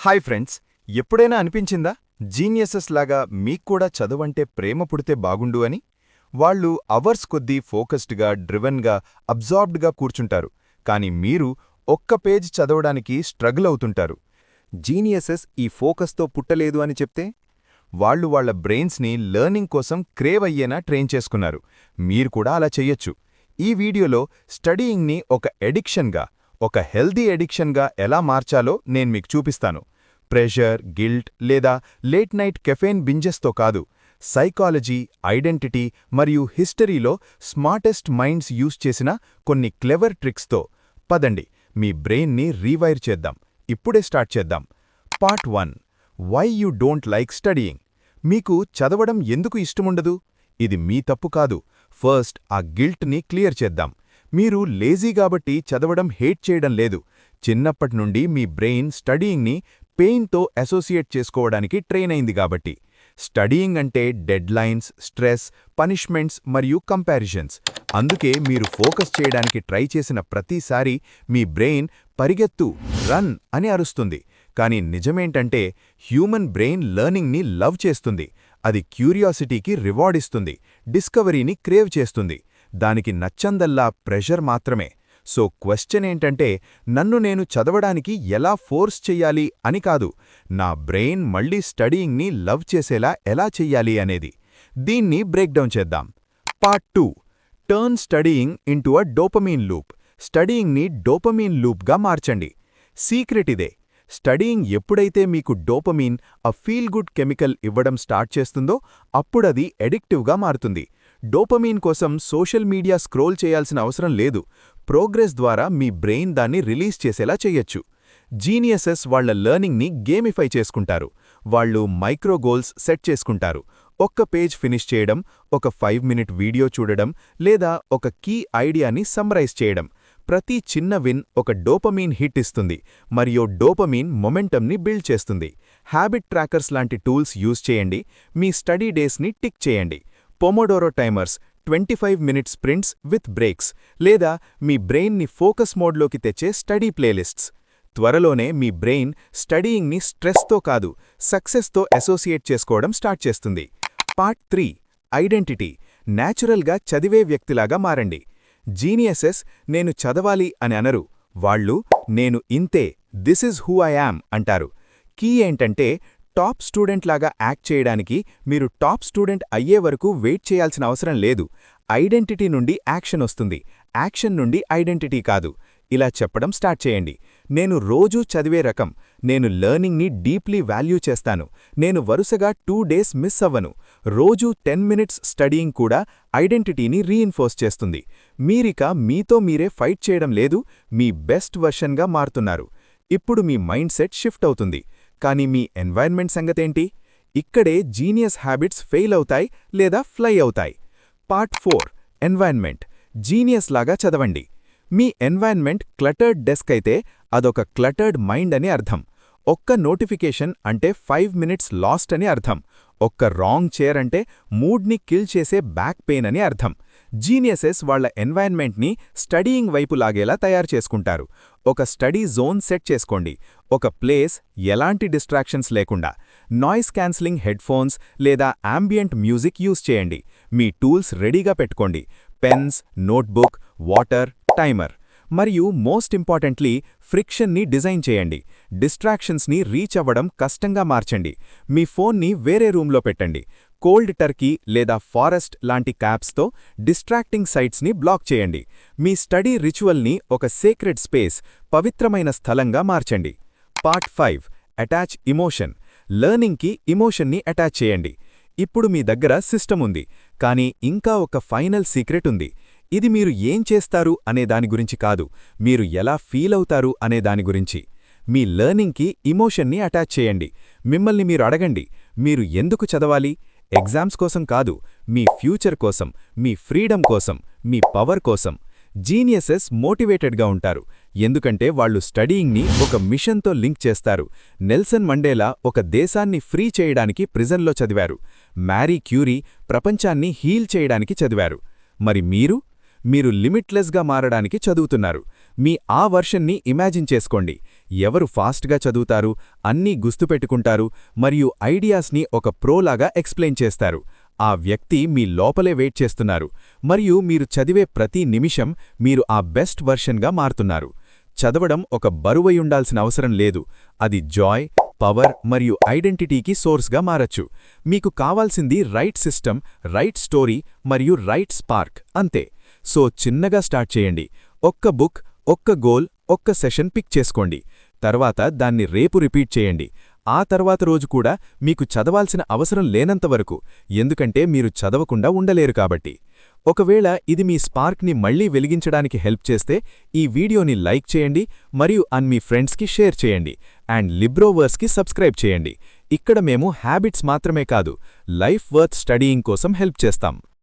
Hi friends, ఎప్పుడైనా అనిపించిందా geniuses లాగా మీక్కూడా చదువంటే ప్రేమ పుడితే బాగుండు అని? వాళ్ళు అవర్స్ కొద్దీ ఫోకస్డ్గా, డ్రివెన్గా, అబ్జార్బ్డ్గా కూర్చుంటారు. కాని మీరు ఒక్క పేజ్ చదవడానికి స్ట్రగుల్ అవుతుంటారు. జీనియసెస్ ఈ ఫోకస్తో పుట్టలేదు అని చెప్తే? వాళ్ళు వాళ్ళ బ్రెయిన్స్ని లెర్నింగ్ కోసం క్రేవ్ అయ్యేనా ట్రైన్ చేసుకున్నారు. మీరు కూడా అలా చెయ్యొచ్చు. ఈ వీడియోలో స్టడీయింగ్ని ఒక ఎడిక్షన్గా, ఒక హెల్దీ ఎడిక్షన్గా ఎలా మార్చాలో నేను మీకు చూపిస్తాను. ప్రెషర్, గిల్ట్ లేదా లేట్ నైట్ కెఫెయిన్ బింజెస్తో కాదు, సైకాలజీ, ఐడెంటిటీ మరియు హిస్టరీలో స్మార్టెస్ట్ మైండ్స్ యూజ్ చేసిన కొన్ని క్లెవర్ ట్రిక్స్తో. పదండి, మీ బ్రెయిన్ని రీవైర్ చేద్దాం. ఇప్పుడే స్టార్ట్ చేద్దాం. Part 1, why you don't like studying. మీకు చదవడం ఎందుకు ఇష్టముండదు? ఇది మీ తప్పు కాదు. ఫస్ట్ ఆ గిల్ట్ని క్లియర్ చేద్దాం. మీరు లేజీ కాబట్టి చదవడం హేట్ చేయడం లేదు. చిన్నప్పటినుండి మీ బ్రెయిన్ స్టడీయింగ్ని పెయిన్తో అసోసియేట్ చేసుకోవడానికి ట్రైన్ అయింది కాబట్టి. స్టడీయింగ్ అంటే డెడ్ లైన్స్, స్ట్రెస్, పనిష్మెంట్స్ మరియు కంపారిజన్స్. అందుకే మీరు ఫోకస్ చేయడానికి ట్రై చేసిన ప్రతిసారీ మీ బ్రెయిన్ పరిగెత్తు, రన్ అని అరుస్తుంది. కానీ నిజమేంటంటే హ్యూమన్ బ్రెయిన్ లెర్నింగ్ని లవ్ చేస్తుంది. అది క్యూరియాసిటీకి రివార్డ్ ఇస్తుంది, డిస్కవరీని క్రేవ్ చేస్తుంది. దానికి నచ్చందల్లా ప్రెషర్ మాత్రమే. సో క్వశ్చన్ ఏంటంటే, నన్ను నేను చదవడానికి ఎలా ఫోర్స్ చెయ్యాలి అని కాదు, నా బ్రెయిన్ మళ్ళీ స్టడీయింగ్ని లవ్ చేసేలా ఎలా చెయ్యాలి అనేది. దీన్ని బ్రేక్డౌన్ చేద్దాం. Part 2, turn studying into a dopamine loop. స్టడీయింగ్ని డోపమీన్ లూప్గా మార్చండి. సీక్రెట్ ఇదే. స్టడీయింగ్ ఎప్పుడైతే మీకు dopamine, a feel good chemical ఇవ్వడం స్టార్ట్ చేస్తుందో అప్పుడది ఎడిక్టివ్గా మారుతుంది. డోపమీన్ కోసం సోషల్ మీడియా స్క్రోల్ చేయాల్సిన అవసరం లేదు. ప్రోగ్రెస్ ద్వారా మీ బ్రెయిన్ దాన్ని రిలీజ్ చేసేలా చెయ్యొచ్చు. జీనియసెస్ వాళ్ల లెర్నింగ్ని గేమిఫై చేసుకుంటారు. వాళ్ళు మైక్రో గోల్స్ సెట్ చేసుకుంటారు. ఒక్క పేజ్ ఫినిష్ చేయడం, ఒక 5-minute వీడియో చూడడం, లేదా ఒక కీ ఐడియాని సమ్మరైజ్ చేయడం. ప్రతి చిన్న విన్ ఒక డోపమీన్ హిట్ ఇస్తుంది మరియు డోపమీన్ మొమెంటమ్ని బిల్డ్ చేస్తుంది. హ్యాబిట్ ట్రాకర్స్ లాంటి టూల్స్ యూజ్ చేయండి. మీ స్టడీ డేస్ని టిక్ చేయండి. Pomodoro timers, 25-minute sprints with breaks, లేదా మీ బ్రెయిన్ని ఫోకస్ మోడ్లోకి తెచ్చే స్టడీ ప్లేలిస్ట్స్. త్వరలోనే మీ బ్రెయిన్ స్టడీయింగ్ని స్ట్రెస్తో కాదు, సక్సెస్తో అసోసియేట్ చేసుకోవడం స్టార్ట్ చేస్తుంది. Part 3, identity. న్యాచురల్గా చదివే వ్యక్తిలాగా మారండి. జీనియసెస్ నేను చదవాలి అని అనరు. వాళ్ళు నేను ఇంతే, this is who I am అంటారు. కీ ఏంటంటే, టాప్ స్టూడెంట్ లాగా యాక్ట్ చేయడానికి మీరు టాప్ స్టూడెంట్ అయ్యే వరకు వెయిట్ చేయాల్సిన అవసరం లేదు. ఐడెంటిటీ నుండి యాక్షన్ వస్తుంది, యాక్షన్ నుండి ఐడెంటిటీ కాదు. ఇలా చెప్పడం స్టార్ట్ చేయండి. నేను రోజూ చదివే రకం. నేను లెర్నింగ్ని డీప్లీ వాల్యూ చేస్తాను. నేను వరుసగా 2 days మిస్ అవ్వను. రోజూ 10 minutes స్టడీయింగ్ కూడా ఐడెంటిటీని రీఇన్ఫోర్స్ చేస్తుంది. మీరిక మీతో మీరే ఫైట్ చేయడం లేదు, మీ బెస్ట్ వర్షన్గా మారుతున్నారు. ఇప్పుడు మీ మైండ్ సెట్ షిఫ్ట్ అవుతుంది. కానీ మీ ఎన్వైర్న్మెంట్ సంగతేంటి? ఇక్కడే జీనియస్ హ్యాబిట్స్ ఫెయిల్ అవుతాయి లేదా ఫ్లై అవుతాయి. Part 4, environment. జీనియస్ లాగా చదవండి. మీ ఎన్వైర్న్మెంట్ క్లటర్డ్ డెస్క్ అయితే అదొక క్లటర్డ్ మైండ్ అని అర్థం. ఒక్క నోటిఫికేషన్ అంటే 5 minutes లాస్ట్ అని అర్థం. ఒక్క రాంగ్ చైర్ అంటే మూడ్ని కిల్ చేసే బ్యాక్ పెయిన్ అని అర్థం. జీనియసెస్ వాళ్ల ఎన్వైర్న్మెంట్ని స్టడీయింగ్ వైపు లాగేలా తయారు చేసుకుంటారు. ఒక స్టడీ జోన్ సెట్ చేసుకోండి. ఒక ప్లేస్, ఎలాంటి డిస్ట్రాక్షన్స్ లేకుండా. నాయిస్ క్యాన్సిలింగ్ హెడ్ఫోన్స్ లేదా యాంబియంట్ మ్యూజిక్ యూజ్ చేయండి. మీ టూల్స్ రెడీగా పెట్టుకోండి. Pens, notebook, water, timer. మరియు మోస్ట్ ఇంపార్టెంట్లీ, ఫ్రిక్షన్ని డిజైన్ చేయండి. డిస్ట్రాక్షన్స్ని రీచ్ అవ్వడం కష్టంగా మార్చండి. మీ ఫోన్ని వేరే రూమ్లో పెట్టండి. కోల్డ్ టర్కీ లేదా ఫారెస్ట్ లాంటి క్యాప్స్తో డిస్ట్రాక్టింగ్ సైట్స్ని బ్లాక్ చేయండి. మీ స్టడీ రిచువల్ని ఒక సేక్రెడ్ స్పేస్, పవిత్రమైన స్థలంగా మార్చండి. Part 5, attach emotion. లెర్నింగ్కి ఇమోషన్ని అటాచ్ చేయండి. ఇప్పుడు మీ దగ్గర సిస్టమ్ ఉంది, కానీ ఇంకా ఒక ఫైనల్ సీక్రెట్ ఉంది. ఇది మీరు ఏం చేస్తారు అనే దాని గురించి కాదు, మీరు ఎలా ఫీల్ అవుతారు అనే దాని గురించి. మీ లెర్నింగ్కి ఇమోషన్ని అటాచ్ చేయండి. మిమ్మల్ని మీరు అడగండి, మీరు ఎందుకు చదవాలి? ఎగ్జామ్స్ కోసం కాదు, మీ ఫ్యూచర్ కోసం, మీ ఫ్రీడమ్ కోసం, మీ పవర్ కోసం. జీనియసెస్ మోటివేటెడ్గా ఉంటారు, ఎందుకంటే వాళ్ళు స్టడీయింగ్ని ఒక మిషన్తో లింక్ చేస్తారు. నెల్సన్ మండేలా ఒక దేశాన్ని ఫ్రీ చేయడానికి ప్రిజన్లో చదివారు. మ్యారీ క్యూరీ ప్రపంచాన్ని హీల్ చేయడానికి చదివారు. మరి మీరు లిమిట్లెస్గా మారడానికి చదువుతున్నారు. మీ ఆ వర్షన్ని ఇమాజిన్ చేసుకోండి. ఎవరు ఫాస్ట్గా చదువుతారు, అన్నీ గుర్తుపెట్టుకుంటారు మరియు ఐడియాస్ని ఒక ప్రోలాగా ఎక్స్ప్లెయిన్ చేస్తారు. ఆ వ్యక్తి మీ లోపలే వెయిట్ చేస్తున్నారు మరియు మీరు చదివే ప్రతి నిమిషం మీరు ఆ బెస్ట్ వర్షన్గా మారుతున్నారు. చదవడం ఒక బరువయుండాల్సిన అవసరం లేదు. అది జాయ్, పవర్ మరియు ఐడెంటిటీకి సోర్స్గా మారచ్చు. మీకు కావాల్సింది రైట్ సిస్టమ్, రైట్ స్టోరీ మరియు రైట్ స్పార్క్, అంతే. సో చిన్నగా స్టార్ట్ చేయండి. ఒక్క బుక్, ఒక్క గోల్, ఒక్క సెషన్ పిక్ చేసుకోండి. తర్వాత దాన్ని రేపు రిపీట్ చేయండి. ఆ తర్వాత రోజు కూడా మీకు చదవాల్సిన అవసరం లేనంతవరకు, ఎందుకంటే మీరు చదవకుండా ఉండలేరు కాబట్టి. ఒకవేళ ఇది మీ స్పార్క్ని మళ్లీ వెలిగించడానికి హెల్ప్ చేస్తే ఈ వీడియోని లైక్ చేయండి మరియు మీ ఫ్రెండ్స్కి షేర్ చేయండి. అండ్ లిబ్రోవర్స్కి సబ్స్క్రైబ్ చేయండి. ఇక్కడ మేము హ్యాబిట్స్ మాత్రమే కాదు, లైఫ్ వర్త్ స్టడీయింగ్ కోసం హెల్ప్ చేస్తాం.